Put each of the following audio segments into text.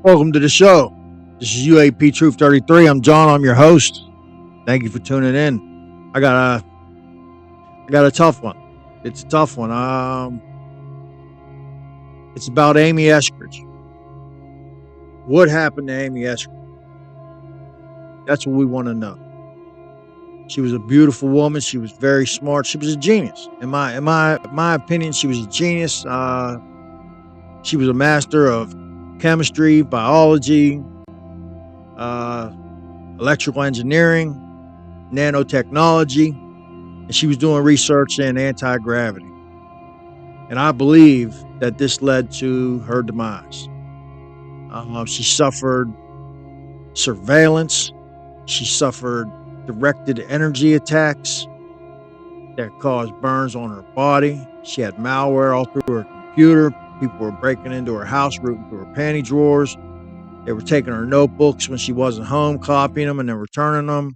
Welcome to the show. This is UAP Truth 33. I'm John. I'm your host. Thank you for tuning in. I got a tough one. It's a tough one. It's about Amy Eskridge. What happened to Amy Eskridge? That's what we want to know. She was a beautiful woman. She was very smart. She was a genius. In my opinion, she was a genius. She was a master of chemistry, biology, electrical engineering, nanotechnology, and she was doing research in anti-gravity. And I believe that this led to her demise. She suffered surveillance. She suffered directed energy attacks that caused burns on her body. She had malware all through her computer. People were breaking into her house, rooting through her panty drawers. They were taking her notebooks when she wasn't home, copying them, and then returning them.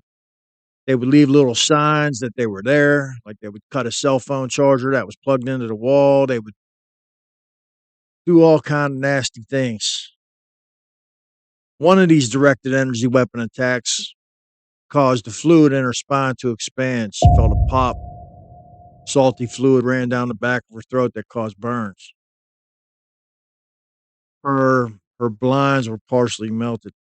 They would leave little signs that they were there, like they would cut a cell phone charger that was plugged into the wall. They would do all kind of nasty things. One of these directed energy weapon attacks caused the fluid in her spine to expand. She felt a pop. Salty fluid ran down the back of her throat that caused burns. Her blinds were partially melted.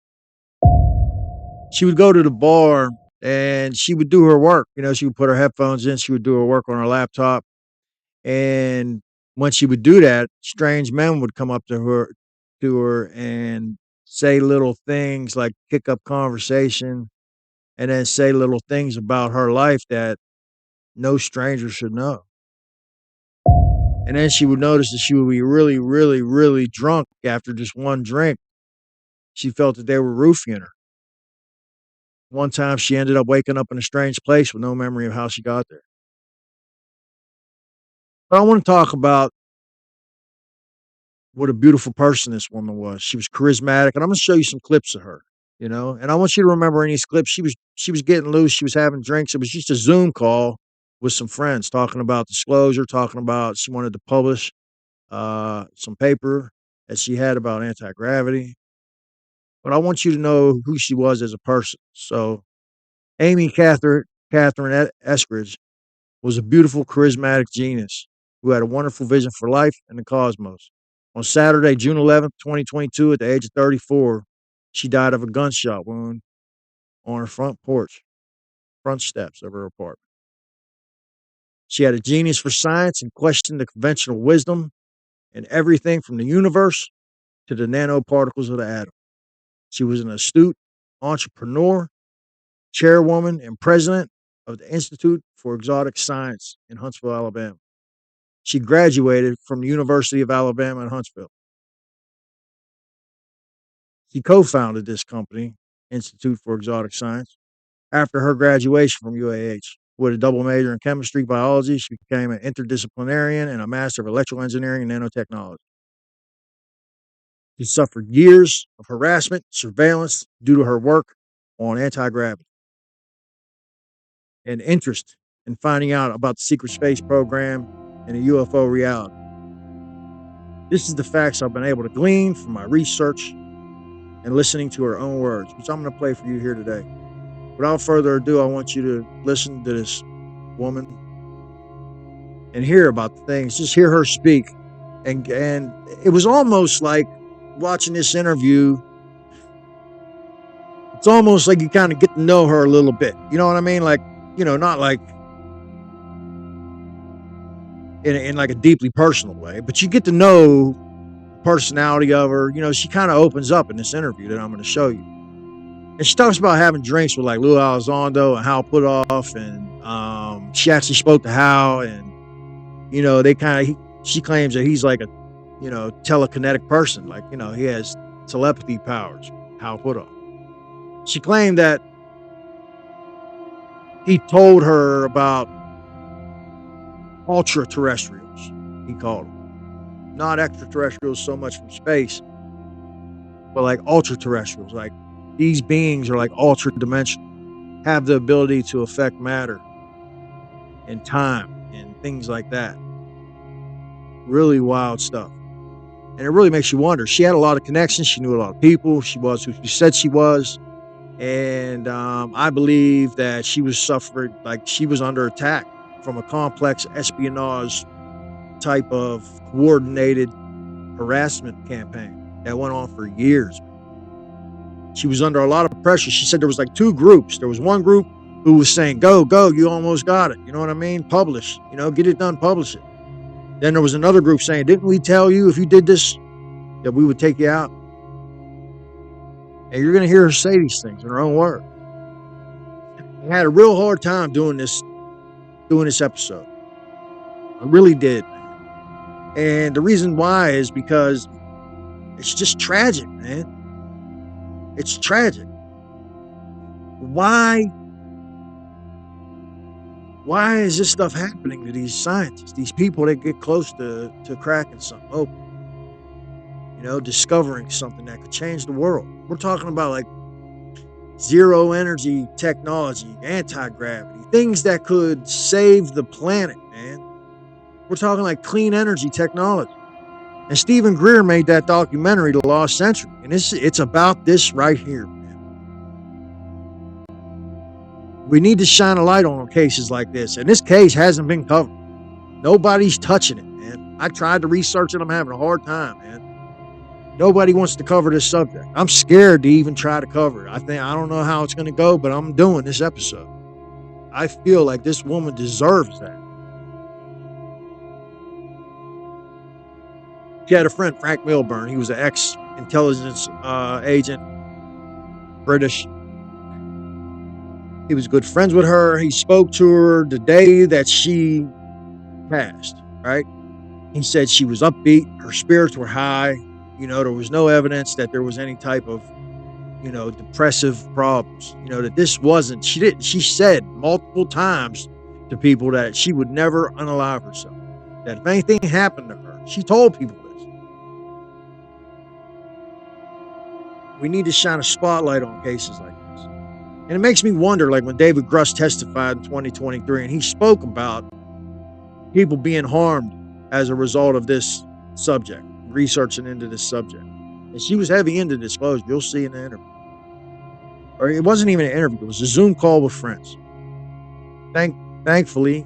She would go to the bar and she would do her work. She would put her headphones in. She would do her work on her laptop. And when she would do that, strange men would come up to her and say little things like kick up conversation and then say little things about her life that no stranger should know. And then she would notice that she would be really, really, really drunk after just one drink. She felt that they were roofing her. One time she ended up waking up in a strange place with no memory of how she got there. But I want to talk about what a beautiful person this woman was. She was charismatic, and I'm going to show you some clips of her, and I want you to remember in these clips, she was getting loose. She was having drinks. It was just a Zoom call with some friends talking about disclosure, talking about she wanted to publish some paper that she had about anti-gravity. But I want you to know who she was as a person. So Amy Catherine Eskridge was a beautiful, charismatic genius who had a wonderful vision for life and the cosmos. On Saturday, June 11th, 2022, at the age of 34, she died of a gunshot wound on her front steps of her apartment. She had a genius for science and questioned the conventional wisdom in everything from the universe to the nanoparticles of the atom. She was an astute entrepreneur, chairwoman, and president of the Institute for Exotic Science in Huntsville, Alabama. She graduated from the University of Alabama in Huntsville. She co-founded this company, Institute for Exotic Science, after her graduation from UAH. With a double major in chemistry, biology, she became an interdisciplinarian and a master of electrical engineering and nanotechnology. She suffered years of harassment, surveillance due to her work on anti-gravity and interest in finding out about the secret space program and the UFO reality. This is the facts I've been able to glean from my research and listening to her own words, which I'm going to play for you here today. Without further ado, I want you to listen to this woman and hear about the things. Just hear her speak. And it was almost like watching this interview. It's almost like you kind of get to know her a little bit. You know what I mean? Like, not like in like a deeply personal way, but you get to know the personality of her. She kind of opens up in this interview that I'm going to show you. And she talks about having drinks with like Lou Elizondo and Hal Puthoff, and she actually spoke to Hal, and she claims that he's like a telekinetic person, like he has telepathy powers. Hal Puthoff. She claimed that he told her about ultra-terrestrials, he called them, not extraterrestrials so much from space, but like ultra-terrestrials, like. These beings are like ultra-dimensional, have the ability to affect matter and time and things like that. Really wild stuff. And it really makes you wonder. She had a lot of connections. She knew a lot of people. She was who she said she was. And I believe that she was suffering, like she was under attack from a complex espionage type of coordinated harassment campaign that went on for years. She was under a lot of pressure. She said there was like 2 groups. There was one group who was saying, go, you almost got it. You know what I mean? Publish, get it done, publish it. Then there was another group saying, didn't we tell you if you did this that we would take you out? And you're going to hear her say these things in her own words. I had a real hard time doing this episode. I really did. And the reason why is because it's just tragic, man. It's tragic. Why is this stuff happening to these scientists, these people that get close to cracking something open? Discovering something that could change the world. We're talking about like zero energy technology, anti-gravity, things that could save the planet, man. We're talking like clean energy technology. And Stephen Greer made that documentary, The Lost Century. And it's about this right here, man. We need to shine a light on cases like this. And this case hasn't been covered. Nobody's touching it, man. I tried to research it. I'm having a hard time, man. Nobody wants to cover this subject. I'm scared to even try to cover it. I don't know how it's going to go, but I'm doing this episode. I feel like this woman deserves that. She had a friend, Frank Milburn. He was an ex-intelligence agent, British. He was good friends with her. He spoke to her the day that she passed, right? He said she was upbeat. Her spirits were high. There was no evidence that there was any type of, depressive problems. That this wasn't, she said multiple times to people that she would never unalive herself. That if anything happened to her, she told people this. We need to shine a spotlight on cases like this. And it makes me wonder, like when David Gruss testified in 2023, and he spoke about people being harmed as a result of this subject, researching into this subject. And she was heavy into disclosure. You'll see in the interview. Or it wasn't even an interview. It was a Zoom call with friends. Thankfully,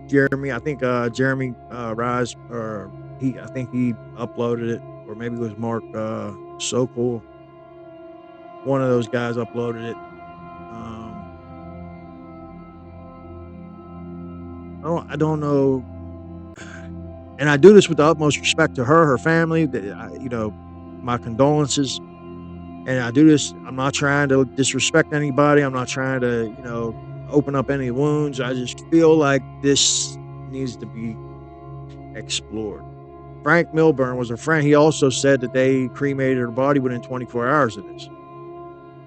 Jeremy Rise, I think he uploaded it, or maybe it was Mark Sokol. One of those guys uploaded it. I don't know. And I do this with the utmost respect to her family. My condolences. And I do this. I'm not trying to disrespect anybody. I'm not trying to, open up any wounds. I just feel like this needs to be explored. Frank Milburn was a friend. He also said that they cremated her body within 24 hours of this,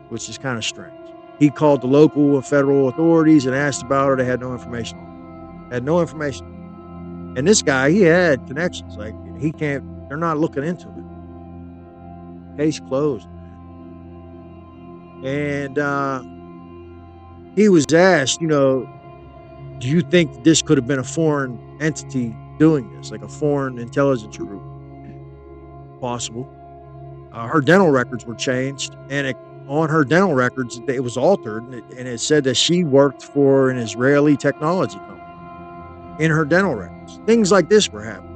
which is kind of strange. He called the local and federal authorities and asked about her. They had no information on her. Had no information. And this guy, he had connections. Like, they're not looking into it. Case closed. And he was asked, do you think this could have been a foreign entity doing this, like a foreign intelligence group? Possible. Her dental records were changed, and on her dental records, it was altered, and it said that she worked for an Israeli technology company. In her dental records, things like this were happening.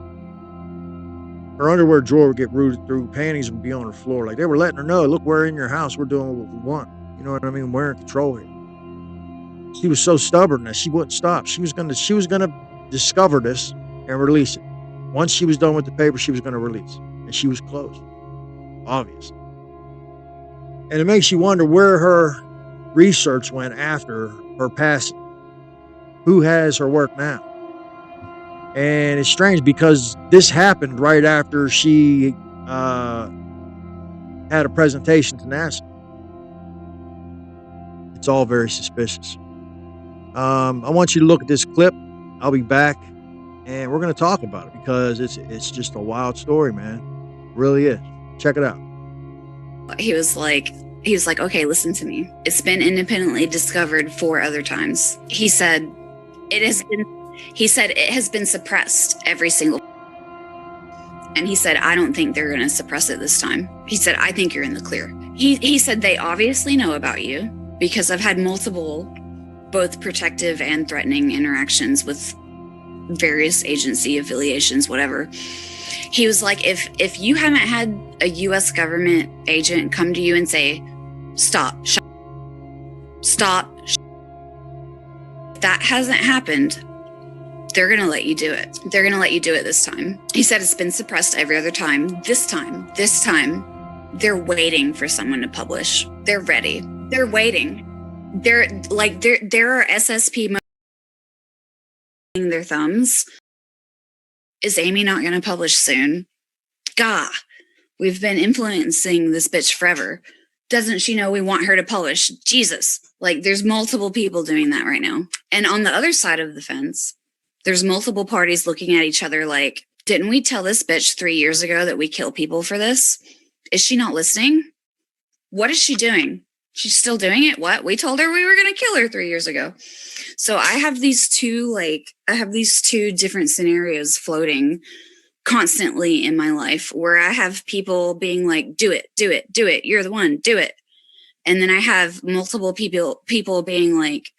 Her underwear drawer would get rooted through, panties would be on her floor. Like they were letting her know, look, we're in your house, we're doing what we want. You know what I mean? We're in control here. She was so stubborn that she wouldn't stop. She was gonna discover this and release it. Once she was done with the paper, she was gonna release. And she was closed. Obviously. And it makes you wonder where her research went after her passing. Who has her work now? And it's strange because this happened right after she had a presentation to NASA. It's all very suspicious. I want you to look at this clip. I'll be back, and we're going to talk about it because it's just a wild story, man. It really is. Check it out. He was like, okay, listen to me. It's been independently discovered 4 other times. He said it has been suppressed every single. And he said, I don't think they're going to suppress it this time. He said, I think you're in the clear. He said, they obviously know about you because I've had multiple, both protective and threatening interactions with various agency affiliations, whatever. He was like, if you haven't had a U.S. government agent come to you and say, stop, stop, if that hasn't happened, they're going to let you do it. They're going to let you do it this time. He said it's been suppressed every other time. This time, they're waiting for someone to publish. They're ready. They're waiting. There are SSP their thumbs. Is Amy not going to publish soon? Gah, we've been influencing this bitch forever. Doesn't she know we want her to publish? Jesus. Like, there's multiple people doing that right now. And on the other side of the fence, there's multiple parties looking at each other like, didn't we tell this bitch 3 years ago that we kill people for this? Is she not listening? What is she doing? She's still doing it? What? We told her we were going to kill her 3 years ago. So I have these two different scenarios floating constantly in my life where I have people being like, do it, do it, do it. You're the one, do it. And then I have multiple people being like,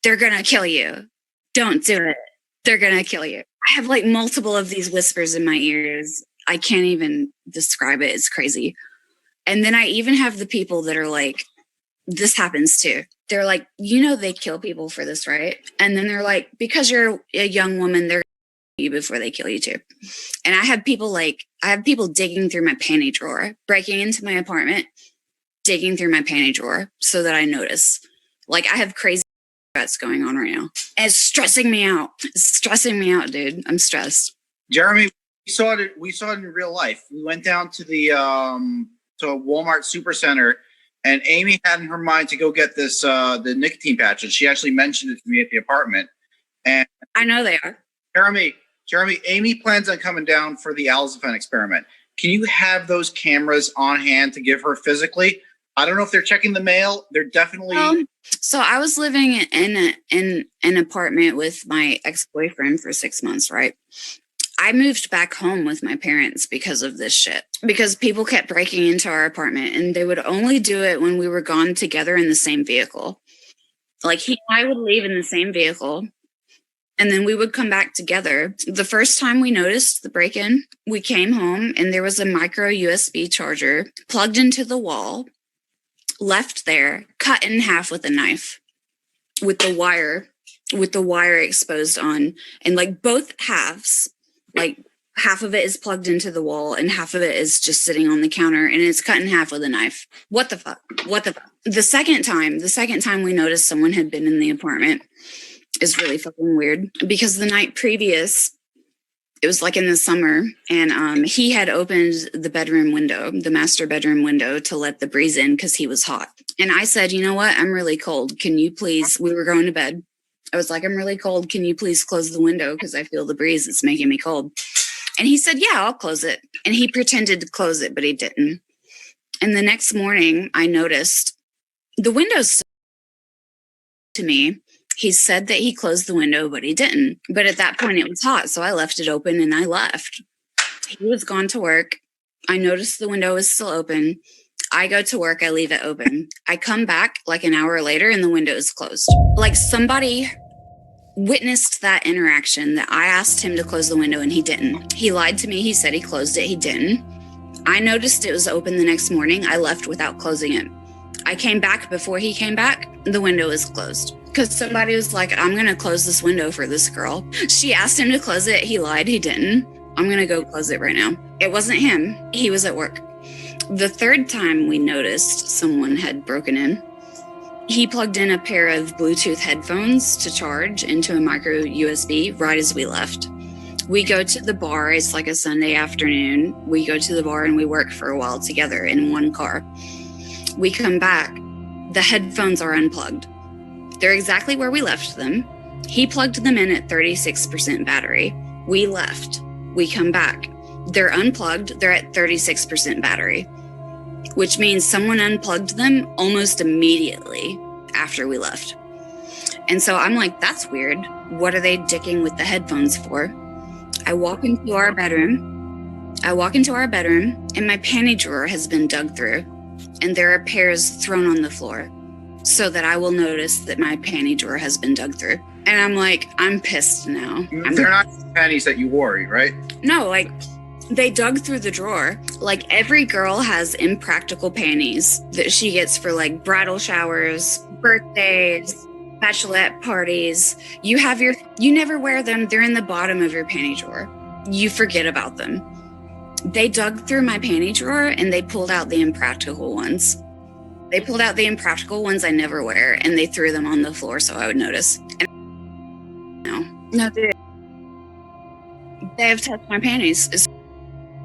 they're going to kill you. Don't do it. They're going to kill you. I have like multiple of these whispers in my ears. I can't even describe it. It's crazy. And then I even have the people that are like, this happens too. They're like, they kill people for this, right? And then they're like, because you're a young woman, they're going to kill you before they kill you too. And I have people digging through my panty drawer, breaking into my apartment, digging through my panty drawer so that I notice. Like, I have crazy that's going on right now. And it's stressing me out. It's stressing me out, dude. I'm stressed. Jeremy, we saw it in real life. We went down to the to a Walmart Supercenter, and Amy had in her mind to go get this the nicotine patches. She actually mentioned it to me at the apartment. And I know they are. Jeremy, Amy plans on coming down for the Alzafen experiment. Can you have those cameras on hand to give her physically? I don't know if they're checking the mail. They're definitely. So I was living in an apartment with my ex-boyfriend for 6 months, right? I moved back home with my parents because of this shit. Because people kept breaking into our apartment, and they would only do it when we were gone together in the same vehicle. Like, he and I would leave in the same vehicle, and then we would come back together. The first time we noticed the break-in, we came home, and there was a micro USB charger plugged into the wall, left there, cut in half with a knife, with the wire exposed on, and like both halves, like half of it is plugged into the wall and half of it is just sitting on the counter, and it's cut in half with a knife. What the fuck? The second time we noticed someone had been in the apartment is really fucking weird, because the night previous, it was like in the summer, and he had opened the bedroom window, the master bedroom window, to let the breeze in because he was hot. And I said, you know what? I'm really cold. Can you please, we were going to bed. I was like, I'm really cold. Can you please close the window? Because I feel the breeze. It's making me cold. And he said, yeah, I'll close it. And he pretended to close it, but he didn't. And the next morning, I noticed the window's to me. He said that he closed the window, but he didn't. But at that point, it was hot, so I left it open and I left. He was gone to work. I noticed the window was still open. I go to work, I leave it open. I come back like an hour later and the window is closed. Like, somebody witnessed that interaction, that I asked him to close the window and he didn't. He lied to me. He said he closed it. He didn't. I noticed it was open the next morning. I left without closing it. I came back before he came back. The window is closed. Because somebody was like, I'm going to close this window for this girl. She asked him to close it. He lied. He didn't. I'm going to go close it right now. It wasn't him. He was at work. The third time we noticed someone had broken in, he plugged in a pair of Bluetooth headphones to charge into a micro USB right as we left. We go to the bar. It's like a Sunday afternoon. We go to the bar and we work for a while together in one car. We come back. The headphones are unplugged. They're exactly where we left them. He plugged them in at 36% battery. We left. We come back. They're unplugged. They're at 36% battery, which means someone unplugged them almost immediately after we left. And so I'm like, that's weird. What are they dicking with the headphones for? I walk into our bedroom. I walk into our bedroom, and my panty drawer has been dug through, and there are pairs thrown on the floor so that I will notice that my panty drawer has been dug through. And I'm like, I'm pissed now. They're not panties that you wore, right? No, like, they dug through the drawer. Like, every girl has impractical panties that she gets for, like, bridal showers, birthdays, bachelorette parties. You never wear them. They're in the bottom of your panty drawer. You forget about them. They dug through my panty drawer and they pulled out the impractical ones. They pulled out the impractical ones I never wear and they threw them on the floor so I would notice. And no, they have touched my panties.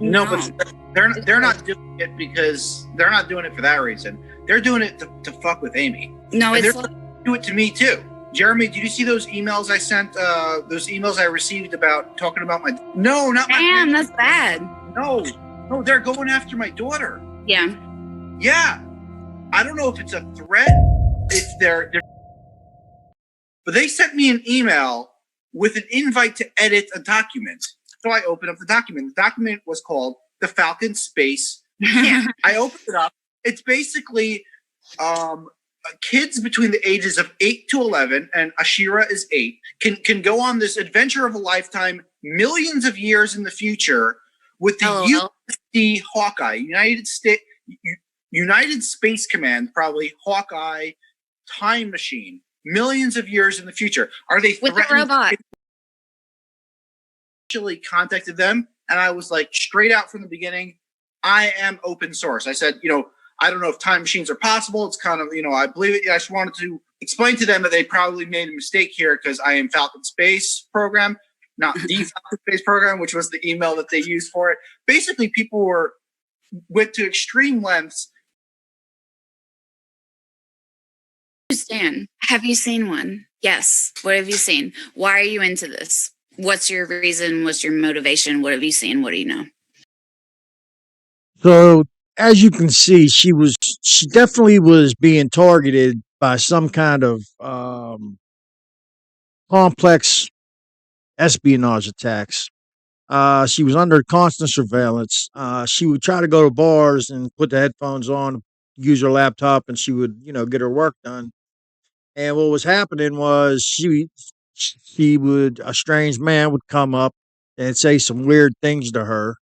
No, but they're not doing it because they're not doing it for that reason. They're doing it to fuck with Amy. No, and it's they're do it to me too. Jeremy, did you see those emails I sent? Those emails I received about talking about my? No, not my. Damn, that's bad. No, they're going after my daughter. Yeah. Yeah, I don't know if it's a threat. If they're but they sent me an email with an invite to edit a document. So I opened up the document. The document was called the Falcon Space. I opened it up. It's basically kids between the ages of 8 to 11, and Ashira is 8, can go on this adventure of a lifetime, millions of years in the future, with the USD Hawkeye, United Space Command, probably Hawkeye time machine, millions of years in the future. Are they with the robot? Actually contacted them, and I was like, straight out from the beginning, I am open source. I said, I don't know if time machines are possible. It's kind of, I believe it. I just wanted to explain to them that they probably made a mistake here because I am Falcon Space Program, not the Falcon Space Program, which was the email that they used for it. Basically, people went to extreme lengths. Stan, have you seen one? Yes. What have you seen? Why are you into this? What's your reason? What's your motivation? What have you seen? What do you know? So, as you can see, she definitely was being targeted by some kind of complex espionage attacks. She was under constant surveillance. She would try to go to bars and put the headphones on, use her laptop, and she would, get her work done. And what was happening was a strange man would come up and say some weird things to her.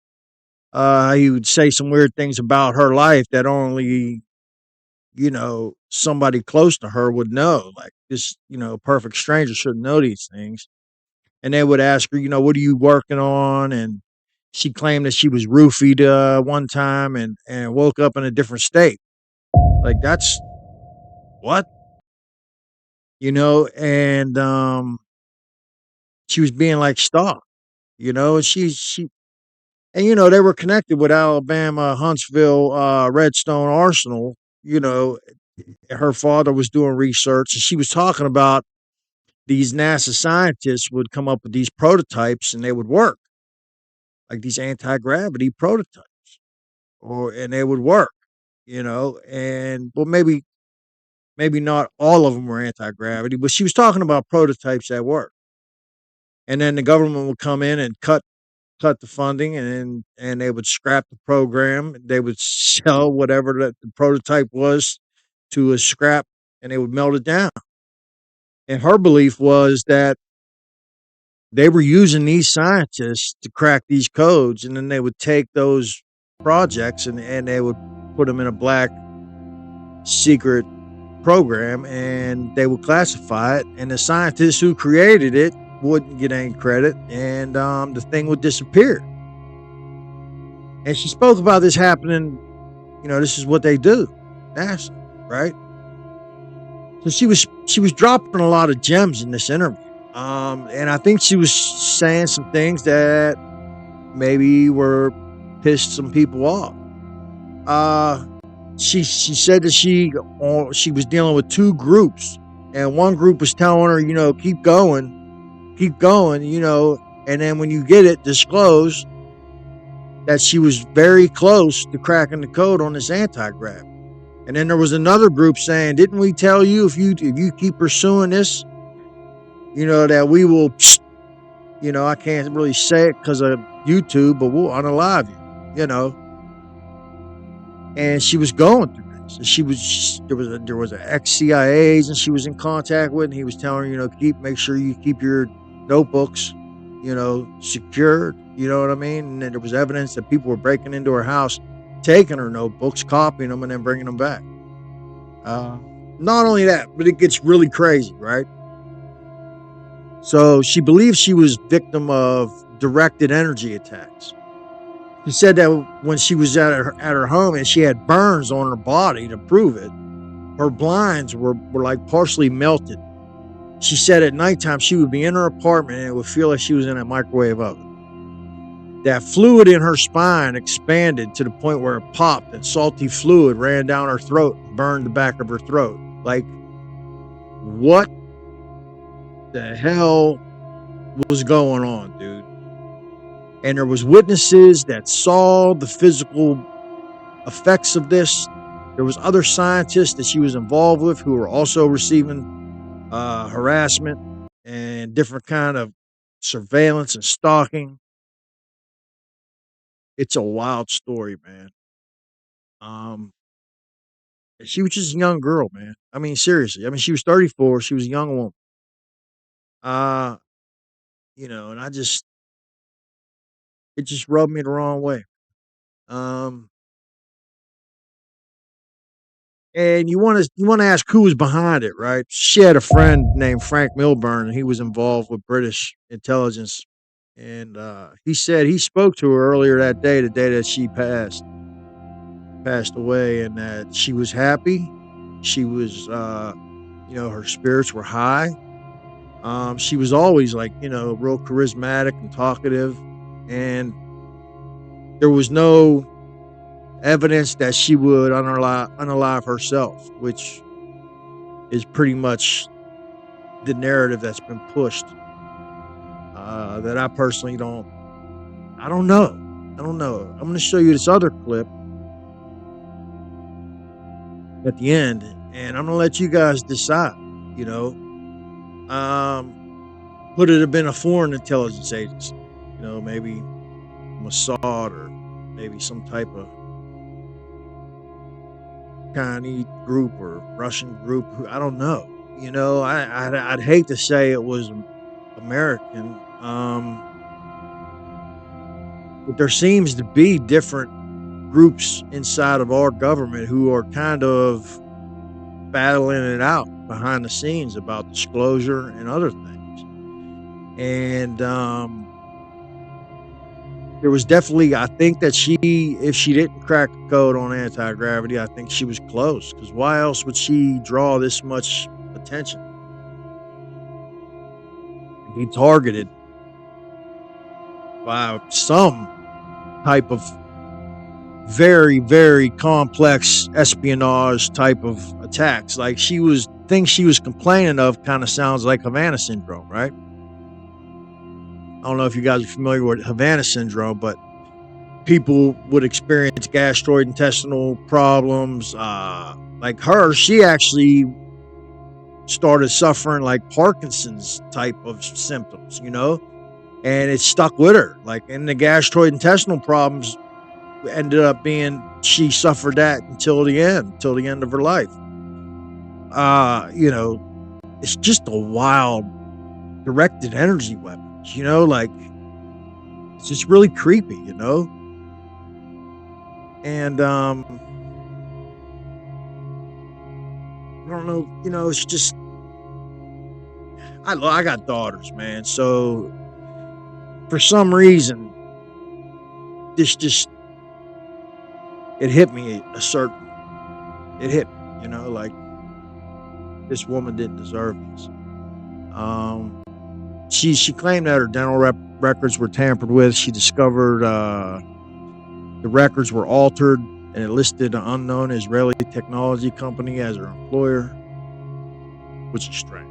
He would say some weird things about her life that only, somebody close to her would know. Like this, perfect stranger shouldn't know these things. And they would ask her, what are you working on? And she claimed that she was roofied one time and woke up in a different state. Like that's what? And she was being like stalked, and she they were connected with Alabama Huntsville Redstone Arsenal. Her father was doing research and she was talking about these NASA scientists would come up with these prototypes and they would work, like these anti-gravity prototypes, and they would work, and well, maybe not all of them were anti-gravity, but she was talking about prototypes that work. And then the government would come in and cut the funding, and they would scrap the program. They would sell whatever the prototype was to a scrap, and they would melt it down. And her belief was that they were using these scientists to crack these codes, and then they would take those projects and they would put them in a black secret program, and they would classify it, and the scientists who created it wouldn't get any credit, and the thing would disappear. And she spoke about this happening. This is what they do, NASA, right? So she was dropping a lot of gems in this interview, and I think she was saying some things that maybe were pissed some people off. She said that she was dealing with two groups, and one group was telling her, keep going, and then when you get it, disclose that she was very close to cracking the code on this anti-grav. And then there was another group saying, didn't we tell you if you keep pursuing this, that we will, I can't really say it because of YouTube, but we'll unalive you, you know. And she was going through this. And there was an ex-CIA agent she was in contact with, and he was telling her, you know, make sure you keep your notebooks, you know, secured. You know what I mean? And then there was evidence that people were breaking into her house, taking her notebooks, copying them, and then bringing them back. Not only that, but it gets really crazy, right? So she believes she was victim of directed energy attacks. She said that when she was at her home and she had burns on her body to prove it, her blinds were like partially melted. She said at nighttime she would be in her apartment and it would feel like she was in a microwave oven. That fluid in her spine expanded to the point where it popped and salty fluid ran down her throat and burned the back of her throat. Like, what the hell was going on, dude? And there was witnesses that saw the physical effects of this. There was other scientists that she was involved with who were also receiving harassment and different kind of surveillance and stalking. It's a wild story, man. She was just a young girl, man. I mean, seriously. I mean, she was 34. She was a young woman. Uh, you know, and it just rubbed me the wrong way. Um, and you want to ask who was behind it, right? She had a friend named Frank Milburn, and he was involved with British intelligence. And he said he spoke to her earlier that day, the day that she passed away, and that she was happy. She was, you know, her spirits were high. She was always like, you know, real charismatic and talkative, and there was no evidence that she would unalive herself, which is pretty much the narrative that's been pushed. That I personally I don't know. I don't know. I'm going to show you this other clip at the end, and I'm going to let you guys decide. You know, could it have been a foreign intelligence agency? You know, maybe Mossad or maybe some type of Chinese group or Russian group. I don't know. You know, I'd hate to say it was American, but there seems to be different groups inside of our government who are kind of battling it out behind the scenes about disclosure and other things. And there was definitely, I think that if she didn't crack the code on anti-gravity, I think she was close. Because why else would she draw this much attention? Be targeted by some type of very, very complex espionage type of attacks. Like things she was complaining of kind of sounds like Havana syndrome, right? I don't know if you guys are familiar with Havana syndrome, but people would experience gastrointestinal problems. Like her, she actually started suffering like Parkinson's type of symptoms, you know, and it stuck with her. Like, and the gastrointestinal problems ended up being she suffered that until the end of her life. You know, it's just a wild directed energy weapon, you know, like it's just really creepy, you know. And I don't know, you know, it's just I got daughters, man. So for some reason, this just it hit me it hit me, you know, like this woman didn't deserve this. She claimed that her dental records were tampered with. She discovered the records were altered, and it listed an unknown Israeli technology company as her employer, which is strange.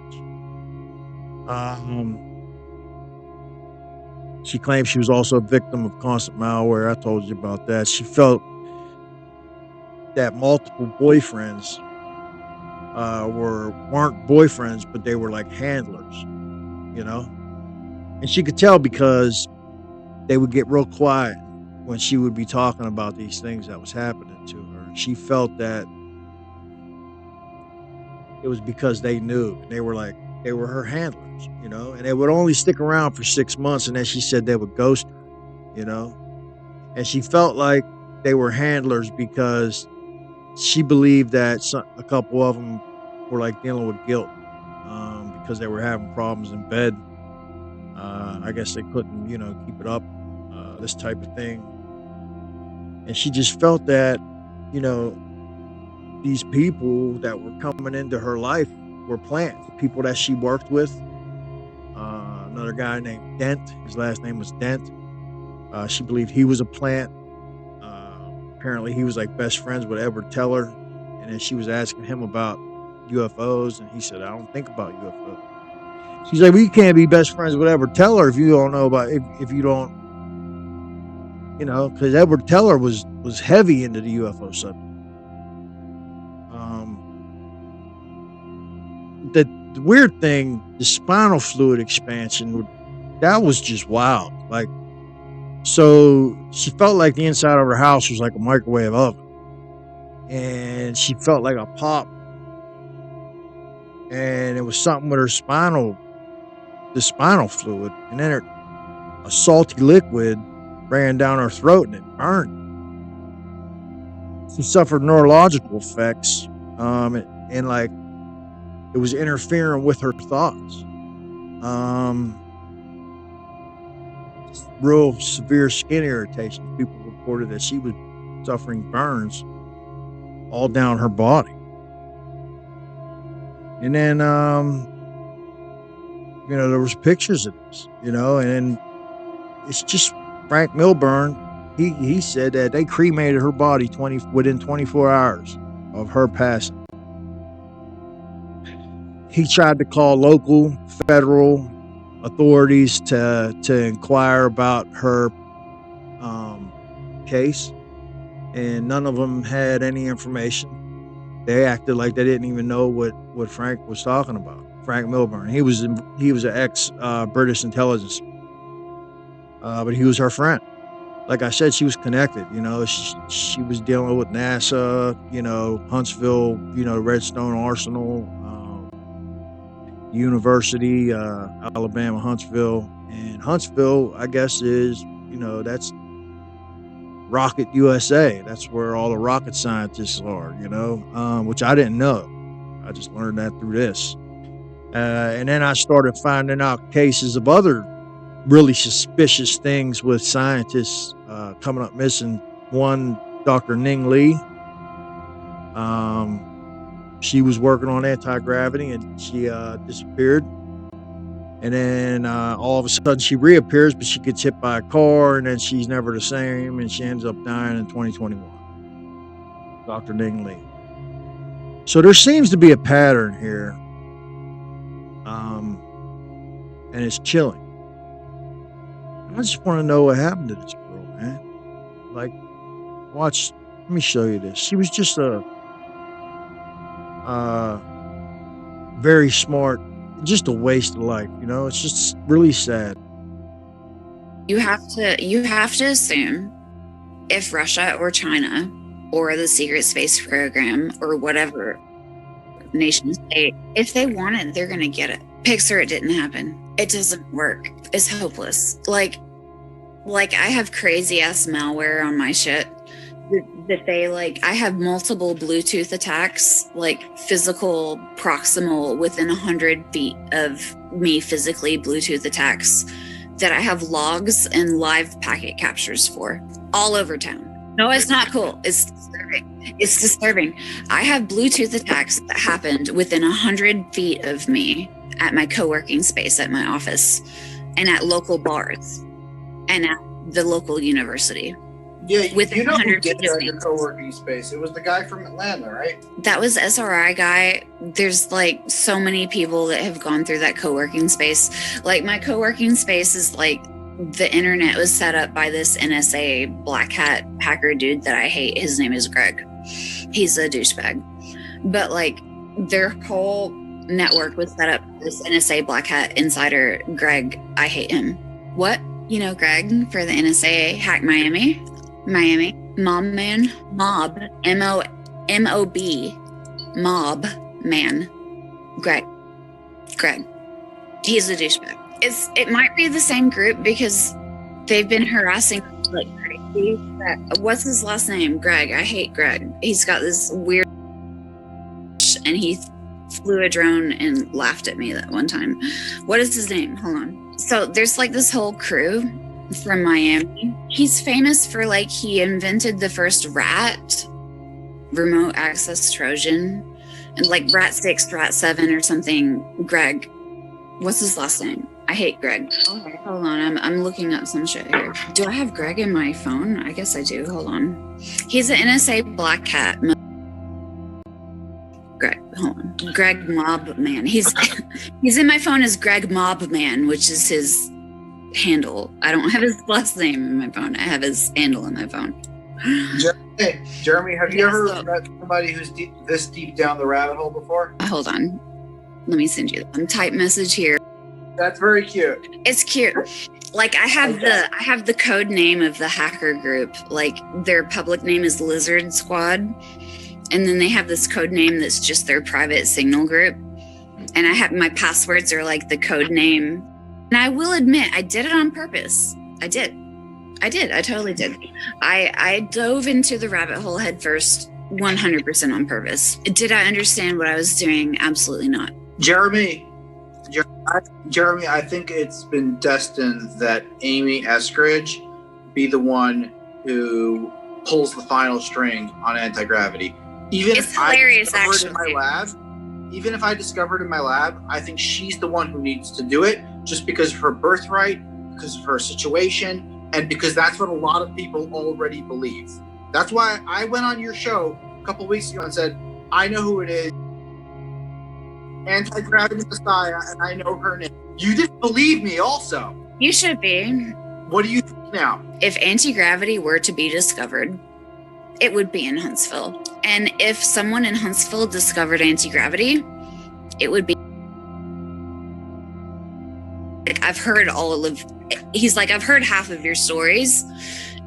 She claimed she was also a victim of constant malware. I told you about that. She felt that multiple boyfriends weren't boyfriends, but they were like handlers, you know. And she could tell because they would get real quiet when she would be talking about these things that was happening to her. And she felt that it was because they knew. They were her handlers, you know, and they would only stick around for 6 months, and then she said they would ghost her, you know. And she felt like they were handlers because she believed that a couple of them were like dealing with guilt because they were having problems in bed. I guess they couldn't, you know, keep it up, this type of thing. And she just felt that, you know, these people that were coming into her life were plants, people that she worked with. Another guy named Dent, his last name was Dent. She believed he was a plant. Apparently he was like best friends with Edward Teller. And then she was asking him about UFOs, and he said, I don't think about UFOs. She's like, well, you can't be best friends with Edward Teller if you don't know about, if you don't, you know, because Edward Teller was heavy into the UFO subject. The weird thing, the spinal fluid expansion, that was just wild. Like, so she felt like the inside of her house was like a microwave oven, and she felt like a pop, and it was something with her the spinal fluid, and then a salty liquid ran down her throat and it burned. She suffered neurological effects, and like it was interfering with her thoughts. Real severe skin irritation. People reported that she was suffering burns all down her body. And then, you know, there was pictures of this, you know, and it's just Frank Milburn. He said that they cremated her body within 24 hours of her passing. He tried to call local, federal authorities to inquire about her case, and none of them had any information. They acted like they didn't even know what Frank was talking about. Frank Milburn. He was an ex British intelligence, but he was her friend. Like I said, she was connected. You know, she was dealing with NASA. You know, Huntsville. You know, Redstone Arsenal. University, Alabama Huntsville, and Huntsville, I guess, is, you know, that's Rocket USA. That's where all the rocket scientists are, you know, which I didn't know. I just learned that through this. And then I started finding out cases of other really suspicious things with scientists coming up missing. One, Dr. Ning Li. She was working on anti-gravity and she disappeared. And then all of a sudden she reappears, but she gets hit by a car and then she's never the same, and she ends up dying in 2021. Dr. Ning Li. So there seems to be a pattern here. And it's chilling. I just want to know what happened to this girl, man. Like, watch, let me show you this. She was just a very smart, just a waste of life, you know. It's just really sad. You have to assume if Russia or China or the secret space program or whatever nation state, if they want it, they're gonna get it. Pixar, it didn't happen. It doesn't work. It's hopeless. Like I have crazy ass malware on my shit that they like. I have multiple Bluetooth attacks, like physical proximal within 100 feet of me, physically Bluetooth attacks that I have logs and live packet captures for all over town. No, it's not cool. It's disturbing. It's disturbing. I have Bluetooth attacks that happened within 100 feet of me at my co-working space at my office and at local bars and at the local university. Yeah, within you know who 100 did feet of that me. in your co-working space. It was the guy from Atlanta, right? That was SRI guy. There's like so many people that have gone through that co-working space. Like my co-working space is like the internet was set up by this NSA black hat hacker dude that I hate. His name is Greg. He's a douchebag. But like their whole network was set up by this NSA black hat insider Greg. I hate him. What? You know Greg for the NSA Hack Miami, Mob Man, Mob, M-O-B, Mob Man, Greg. He's a douchebag. It might be the same group because they've been harassing like crazy. What's his last name? Greg. I hate Greg. He's got this weird and he flew a drone and laughed at me that one time. What is his name? Hold on. So there's like this whole crew from Miami. He's famous for like he invented the first rat, remote access Trojan, and like Rat 6, Rat 7 or something. Greg. What's his last name? I hate Greg. Okay, hold on. I'm looking up some shit here. Do I have Greg in my phone? I guess I do. Hold on. He's an NSA Black Hat. Greg, hold on. Greg Mob Man. He's in my phone as Greg Mob Man, which is his handle. I don't have his last name in my phone. I have his handle in my phone. Jeremy, have you ever met somebody who's this deep down the rabbit hole before? Hold on. Let me send you a type message here. That's very cute. It's cute. Like I have the code name of the hacker group. Like their public name is Lizard Squad. And then they have this code name that's just their private signal group. And I have my passwords are like the code name. And I will admit, I did it on purpose. I did. I totally did. I dove into the rabbit hole head first, 100% on purpose. Did I understand what I was doing? Absolutely not. Jeremy, I think it's been destined that Amy Eskridge be the one who pulls the final string on anti-gravity. Even it's if hilarious, I discovered in my lab, I think she's the one who needs to do it just because of her birthright, because of her situation, and because that's what a lot of people already believe. That's why I went on your show a couple weeks ago and said, I know who it is. Anti-gravity Messiah, and I know her name. You didn't believe me also. You should be. What do you think now? If anti-gravity were to be discovered, it would be in Huntsville. And if someone in Huntsville discovered anti-gravity, it would be like, I've heard I've heard half of your stories,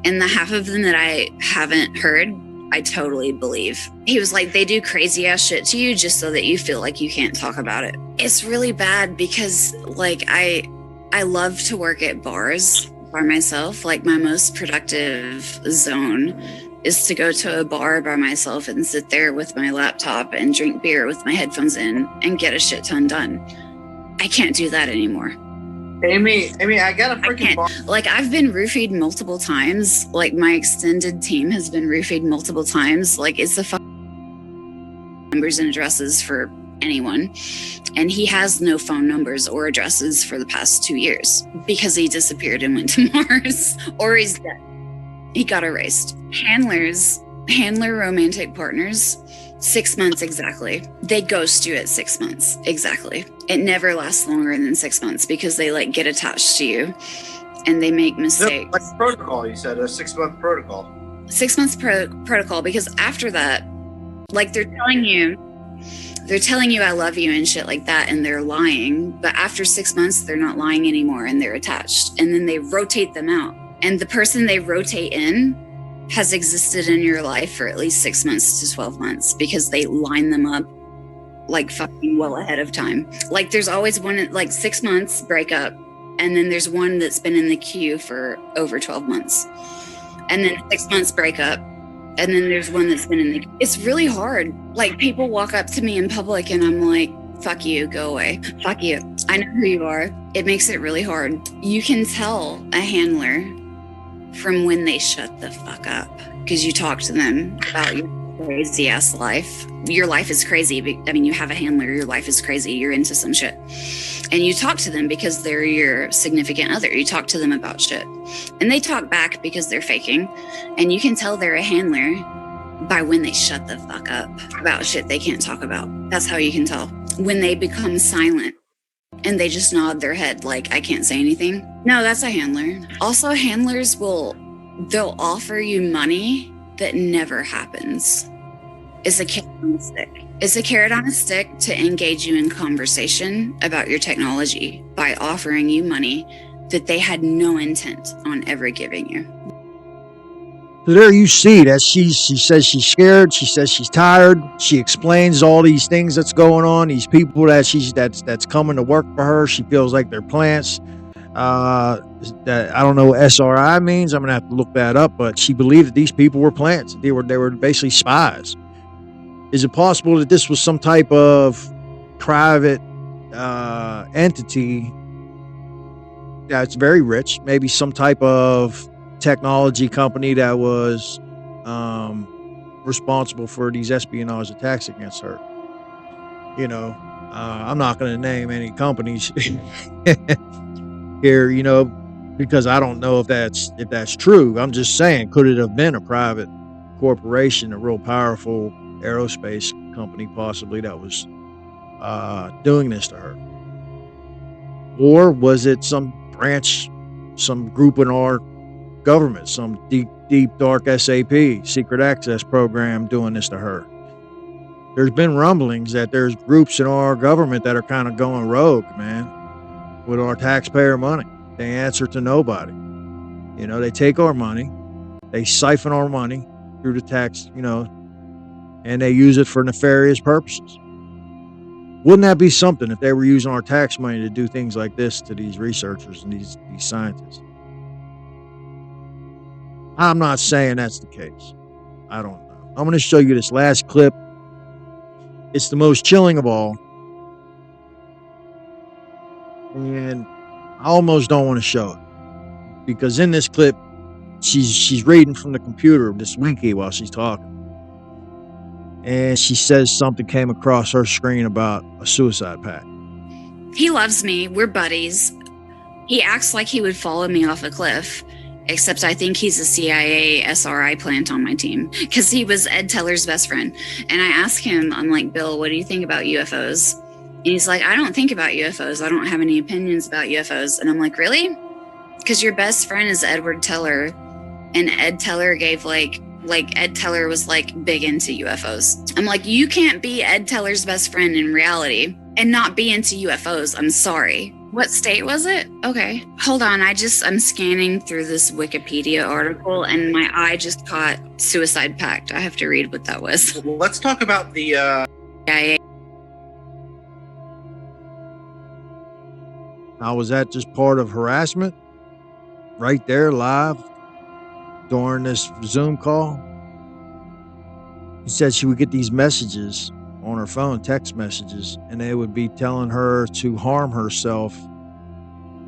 and the half of them that I haven't heard, I totally believe. He was like, they do crazy ass shit to you just so that you feel like you can't talk about it. It's really bad because like I love to work at bars by myself. Like my most productive zone is to go to a bar by myself and sit there with my laptop and drink beer with my headphones in and get a shit ton done. I can't do that anymore. Amy, I got a freaking bar. Like I've been roofied multiple times. Like my extended team has been roofied multiple times. Like it's the numbers and addresses for anyone. And he has no phone numbers or addresses for the past 2 years because he disappeared and went to Mars or he's dead. He got erased. Handler romantic partners, 6 months exactly. They ghost you at 6 months exactly. It never lasts longer than 6 months because they like get attached to you and they make mistakes. Like protocol, you said, a 6-month protocol. 6 months protocol, because after that, like they're telling you I love you and shit like that, and they're lying. But after 6 months, they're not lying anymore and they're attached. And then they rotate them out. And the person they rotate in has existed in your life for at least 6 months to 12 months because they line them up like fucking well ahead of time. Like there's always one like 6 months breakup, and then there's one that's been in the queue for over 12 months. And then 6 months breakup, and then there's one that's been in the It's really hard. Like people walk up to me in public and I'm like, fuck you, go away. Fuck you. I know who you are. It makes it really hard. You can tell a handler from when they shut the fuck up because you talk to them about your crazy ass life. Your life is crazy. I mean, you have a handler, your life is crazy. You're into some shit. And you talk to them because they're your significant other. You talk to them about shit. And they talk back because they're faking. And you can tell they're a handler by when they shut the fuck up about shit they can't talk about. That's how you can tell. When they become silent and they just nod their head like, I can't say anything. No, that's a handler. Also, handlers they'll offer you money that never happens. It's a carrot on a stick. It's a carrot on a stick to engage you in conversation about your technology by offering you money that they had no intent on ever giving you. So there you see that she says she's scared. She says she's tired. She explains all these things that's going on. These people that's coming to work for her. She feels like they're plants. That I don't know what SRI means. I'm gonna have to look that up. But she believed that these people were plants. They were basically spies. Is it possible that this was some type of private entity that's very rich? Maybe some type of technology company that was responsible for these espionage attacks against her. You know, I'm not going to name any companies here, you know, because I don't know if that's true. I'm just saying, could it have been a private corporation, a real powerful aerospace company possibly that was doing this to her? Or was it some branch, some group in our government, some deep dark SAP, secret access program doing this to her? There's been rumblings that there's groups in our government that are kind of going rogue, man, with our taxpayer money. They answer to nobody. You know, they take our money, they siphon our money through the tax, you know, and they use it for nefarious purposes. Wouldn't that be something if they were using our tax money to do things like this to these researchers and these scientists? I'm not saying that's the case. I don't know. I'm going to show you this last clip. It's the most chilling of all. And I almost don't want to show it. Because in this clip, she's reading from the computer, this wiki, while she's talking. And she says something came across her screen about a suicide pact. He loves me. We're buddies. He acts like he would follow me off a cliff, except I think he's a CIA SRI plant on my team because he was Ed Teller's best friend. And I asked him, I'm like, Bill, what do you think about UFOs? And he's like, I don't think about UFOs. I don't have any opinions about UFOs. And I'm like, really? Because your best friend is Edward Teller, and Ed Teller gave like Ed Teller was like big into UFOs. I'm like, you can't be Ed Teller's best friend in reality and not be into UFOs. I'm sorry. What state was it? Okay. Hold on. I'm scanning through this Wikipedia article and my eye just caught suicide pact. I have to read what that was. Well, let's talk about the CIA. Now, was that just part of harassment? Right there, live, during this Zoom call? He said she would get these messages on her phone, text messages, and they would be telling her to harm herself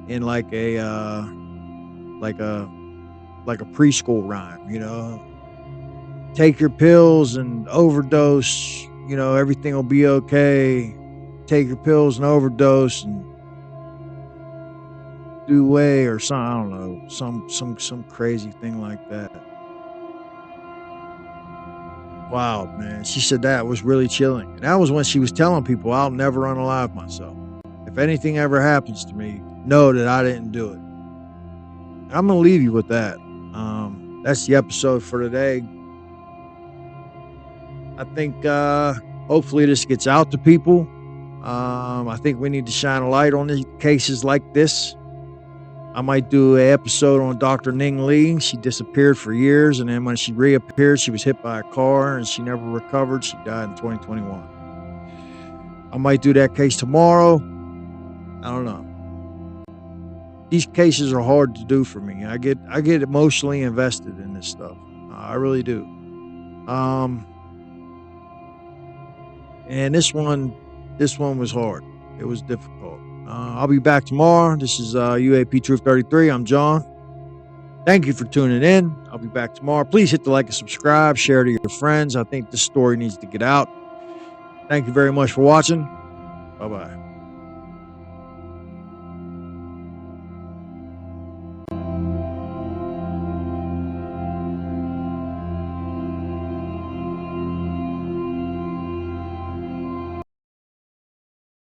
in like a preschool rhyme, you know. Take your pills and overdose, you know, everything will be okay. Take your pills and overdose and do away or some, I don't know, some crazy thing like that. Wow, man. She said that was really chilling. And that was when she was telling people, I'll never unalive myself. If anything ever happens to me, know that I didn't do it. And I'm going to leave you with that. That's the episode for today. I think hopefully this gets out to people. I think we need to shine a light on these cases like this. I might do an episode on Dr. Ning Li. She disappeared for years, and then when she reappeared, she was hit by a car, and she never recovered. She died in 2021. I might do that case tomorrow. I don't know. These cases are hard to do for me. I get emotionally invested in this stuff. I really do. And this one was hard. It was difficult. I'll be back tomorrow. This is UAP Truth 33. I'm John. Thank you for tuning in. I'll be back tomorrow. Please hit the like and subscribe. Share to your friends. I think this story needs to get out. Thank you very much for watching. Bye-bye.